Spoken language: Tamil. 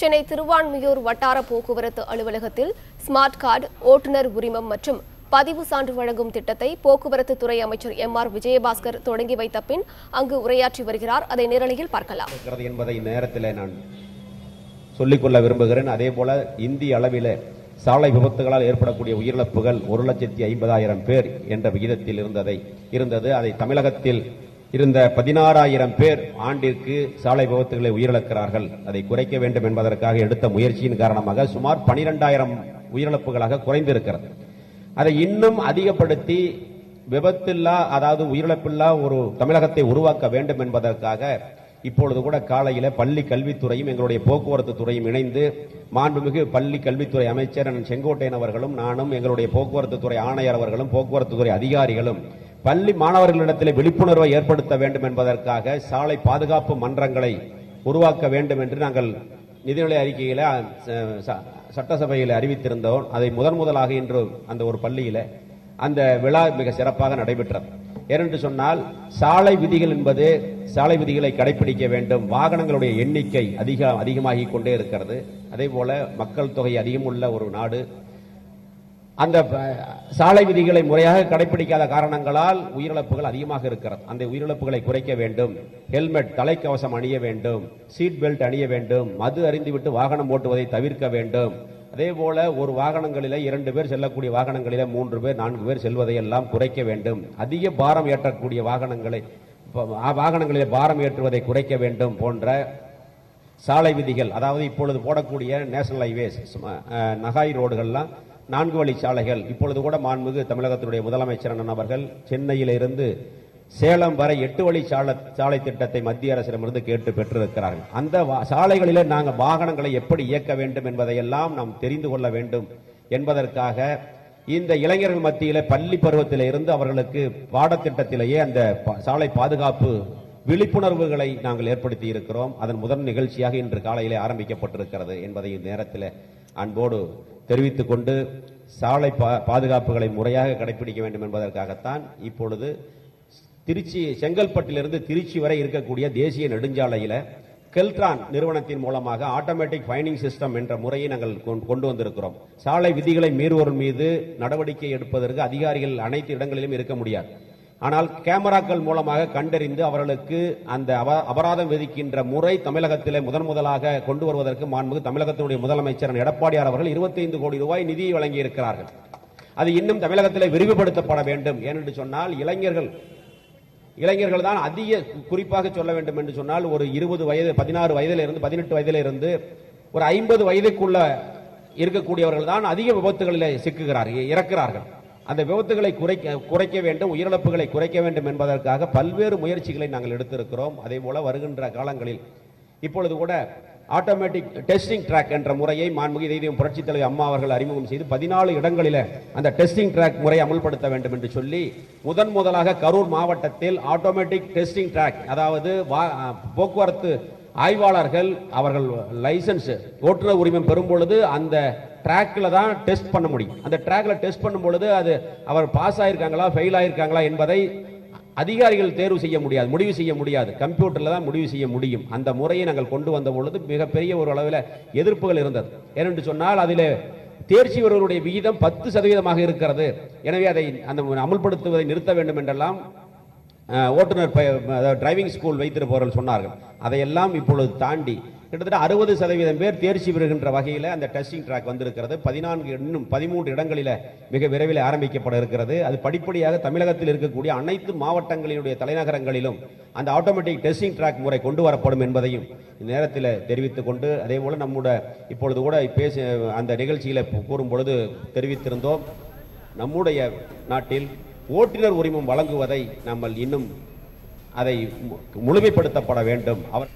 சென்னை திருவான்மியூர் வட்டார போக்குவரத்து அலுவலகத்தில் ஸ்மார்ட் கார்டு, ஓட்டுநர் உரிமம் மற்றும் பதிவு சான்று வழங்கும் திட்டத்தை போக்குவரத்து துறை அமைச்சர் எம்.ஆர். விஜயபாஸ்கர் தொடங்கி வைத்த பின் அங்கு உரையாற்றி வருகிறார். அதை நேரலையில் பார்க்கலாம். என்பதை நேரத்தில் நான் சொல்லிக்கொள்ள விரும்புகிறேன். அதேபோல இந்திய அளவில் சாலை விபத்துகளால் ஏற்படக்கூடிய உயிரிழப்புகள் 1,50,000 பேர் என்ற விகிதத்தில் இருந்தது. அதை தமிழகத்தில் இருந்த 16,000 பேர் ஆண்டிற்கு சாலை விபத்துகளை உயிரிழக்கிறார்கள். அதை குறைக்க வேண்டும் என்பதற்காக எடுத்த முயற்சியின் காரணமாக சுமார் 12,000 உயிரிழப்புகளாக குறைந்திருக்கிறது. அதை இன்னும் அதிகப்படுத்தி விபத்தில்லா, அதாவது உயிரிழப்பில்லா ஒரு தமிழகத்தை உருவாக்க வேண்டும் என்பதற்காக இப்பொழுது கூட காலையில பள்ளி கல்வித்துறையும் எங்களுடைய போக்குவரத்து துறையும் இணைந்து மாண்புமிகு பள்ளி கல்வித்துறை அமைச்சர் செங்கோட்டையன் அவர்களும் நானும் எங்களுடைய போக்குவரத்து துறை ஆணையர் அவர்களும் போக்குவரத்து துறை அதிகாரிகளும் பள்ளி மாணவர்களிடத்தில் விழிப்புணர்வை ஏற்படுத்த வேண்டும் என்பதற்காக சாலை பாதுகாப்பு மன்றங்களை உருவாக்க வேண்டும் என்று நாங்கள் நிதிநிலை அறிக்கையில சட்டசபையில் அறிவித்திருந்தோம். அதை முதலாக இன்று அந்த ஒரு பள்ளியில அந்த விழா மிக சிறப்பாக நடைபெற்றது. ஏனென்று சொன்னால் சாலை விதிகள் என்பது சாலை விதிகளை கடைபிடிக்க வேண்டும். வாகனங்களுடைய எண்ணிக்கை அதிகமாகிக் கொண்டே இருக்கிறது. அதே போல மக்கள் தொகை அதிகமுள்ள ஒரு நாடு. அந்த சாலை விதிகளை முறையாக கடைபிடிக்காத காரணங்களால் உயிரிழப்புகள் அதிகமாக இருக்கிறது. அந்த உயிரிழப்புகளை குறைக்க வேண்டும். ஹெல்மெட், தலைக்கவசம் அணிய வேண்டும், சீட் பெல்ட் அணிய வேண்டும், மது அருந்திவிட்டு வாகனம் ஓட்டுவதை தவிர்க்க வேண்டும். அதே போல ஒரு வாகனங்களில 2 பேர் செல்லக்கூடிய வாகனங்களில 3 பேர் 4 பேர் செல்வதை எல்லாம் குறைக்க வேண்டும். அதிக பாரம் ஏற்றக்கூடிய வாகனங்களிலே பாரம் ஏற்றுவதை குறைக்க வேண்டும் போன்ற சாலை விதிகள், அதாவது இப்பொழுது போடக்கூடிய நேஷனல் ஹைவேஸ், நகாய் ரோடுகள்லாம் 4 வழி சாலைகள். இப்பொழுது கூட மாண்புமிகு தமிழகத்தினுடைய முதலமைச்சர் அண்ணன் அவர்கள் சென்னையிலிருந்து சேலம் வரை 8 வழி சாலை திட்டத்தை மத்திய அரசிடமிருந்து கேட்டு பெற்றிருக்கிறார்கள். அந்த சாலைகளில் நாங்கள் வாகனங்களை எப்படி இயக்க வேண்டும் என்பதையெல்லாம் நாம் தெரிந்து கொள்ள வேண்டும் என்பதற்காக இந்த இளைஞர்கள் மத்தியில பள்ளி பருவத்தில இருந்து அவர்களுக்கு பாடத்திட்டத்திலேயே அந்த சாலை பாதுகாப்பு விழிப்புணர்வுகளை நாங்கள் ஏற்படுத்தி இருக்கிறோம். அதன் முதல் நிகழ்ச்சியாக இன்று காலையிலே ஆரம்பிக்கப்பட்டிருக்கிறது என்பதை நேரத்தில் அன்போடு தெரிவித்துக் கொண்டு, சாலை பாதுகாப்புகளை முறையாக கடைபிடிக்க வேண்டும் என்பதற்காகத்தான் இப்பொழுது திருச்சி செங்கல்பட்டிலிருந்து திருச்சி வரை இருக்கக்கூடிய தேசிய நெடுஞ்சாலையில கெல்ட்ரான் நிறுவனத்தின் மூலமாக ஆட்டோமேட்டிக் ஃபைனிங் சிஸ்டம் என்ற முறையை நாங்கள் கொண்டு வந்திருக்கிறோம். சாலை விதிகளை மீறுவோர் மீது நடவடிக்கை எடுப்பதற்கு அதிகாரிகள் அனைத்து இடங்களிலும் இருக்க முடியாது. ஆனால் கேமராக்கள் மூலமாக கண்டறிந்து அவர்களுக்கு அந்த அபராதம் விதிக்கின்ற முறை தமிழகத்திலே முதலாக கொண்டு வருவதற்கு மாண்புமிகு தமிழகத்தினுடைய முதலமைச்சர் எடப்பாடியார் அவர்கள் 25 கோடி ரூபாய் நிதியை வழங்கி இருக்கிறார்கள். அது இன்னும் தமிழகத்திலே விரிவுபடுத்தப்பட வேண்டும். ஏனென்று சொன்னால் இளைஞர்கள் தான் அதிக, குறிப்பாக சொல்ல வேண்டும் என்று சொன்னால் ஒரு 20 வயது, 16 வயதிலிருந்து 18 வயதிலிருந்து ஒரு 50 வயதுக்குள்ள இருக்கக்கூடியவர்கள் தான் அதிக விபத்துகளில் இறக்கிறார்கள். அந்த விபத்துகளை குறைக்க வேண்டும், உயிரிழப்புகளை குறைக்க வேண்டும் என்பதற்காக பல்வேறு முயற்சிகளை நாங்கள் எடுத்திருக்கிறோம். அதே போல வருகின்ற காலங்களில் இப்பொழுது கூட ஆட்டோமேட்டிக் டெஸ்டிங் ட்ராக் என்ற முறையை மாண்புமிகு தெய்வம் புரட்சித் தலைவர் அம்மா அவர்கள் அறிமுகம் செய்து 14 இடங்களில் அந்த டெஸ்டிங் ட்ராக் முறை அமல்படுத்த வேண்டும் என்று சொல்லி முதலாக கரூர் மாவட்டத்தில் ஆட்டோமேட்டிக் டெஸ்டிங் ட்ராக், அதாவது போக்குவரத்து ஆய்வாளர்கள் அவர்கள் லைசன்ஸ் ஓட்டுநர் உரிமம் பெறும் பொழுது அந்த டிராக்ல தான் டெஸ்ட் பண்ண முடியும். அந்த டிராக்ல டெஸ்ட் பண்ணும் பொழுது அது அவர் பாஸ் ஆயிருக்காங்களா ஃபெயில் ஆயிருக்காங்களா என்பதை அதிகாரிகள் தேர்வு செய்ய முடியாது, முடிவு செய்ய முடியாது. கம்ப்யூட்டர்ல தான் முடிவு செய்ய முடியும். அந்த முறையை நாங்கள் கொண்டு வந்த பொழுது மிகப்பெரிய ஒரு அளவில் எதிர்ப்புகள் இருந்தது. ஏனென்று சொன்னால் அதில் தேர்ச்சி பெறுவருடைய விகிதம் 10% இருக்கிறது. எனவே அதை அமல்படுத்துவதை நிறுத்த வேண்டும் என்றெல்லாம் ஓட்டுநர் டிரைவிங் ஸ்கூல் வைத்திருப்பவர்கள் சொன்னார்கள். அதையெல்லாம் இப்பொழுது தாண்டி கிட்டத்தட்ட 60% பேர் தேர்ச்சி பெறுகின்ற வகையில் அந்த டெஸ்டிங் ட்ராக் வந்திருக்கிறது. 13 இடங்களில் மிக விரைவில் ஆரம்பிக்கப்பட இருக்கிறது. அது படிப்படியாக தமிழகத்தில் இருக்கக்கூடிய அனைத்து மாவட்டங்களினுடைய தலைநகரங்களிலும் அந்த ஆட்டோமேட்டிக் டெஸ்டிங் ட்ராக் முறை கொண்டு வரப்படும் என்பதையும் நேரத்தில் தெரிவித்துக் கொண்டு, அதே போல நம்முடைய இப்பொழுது கூட அந்த நிகழ்ச்சியில் கூறும் பொழுது தெரிவித்திருந்தோம், நம்முடைய நாட்டில் ஓட்டுநர் உரிமம் வழங்குவதை நம்ம இன்னும் அதை முழுமைப்படுத்தப்பட வேண்டும். அவர்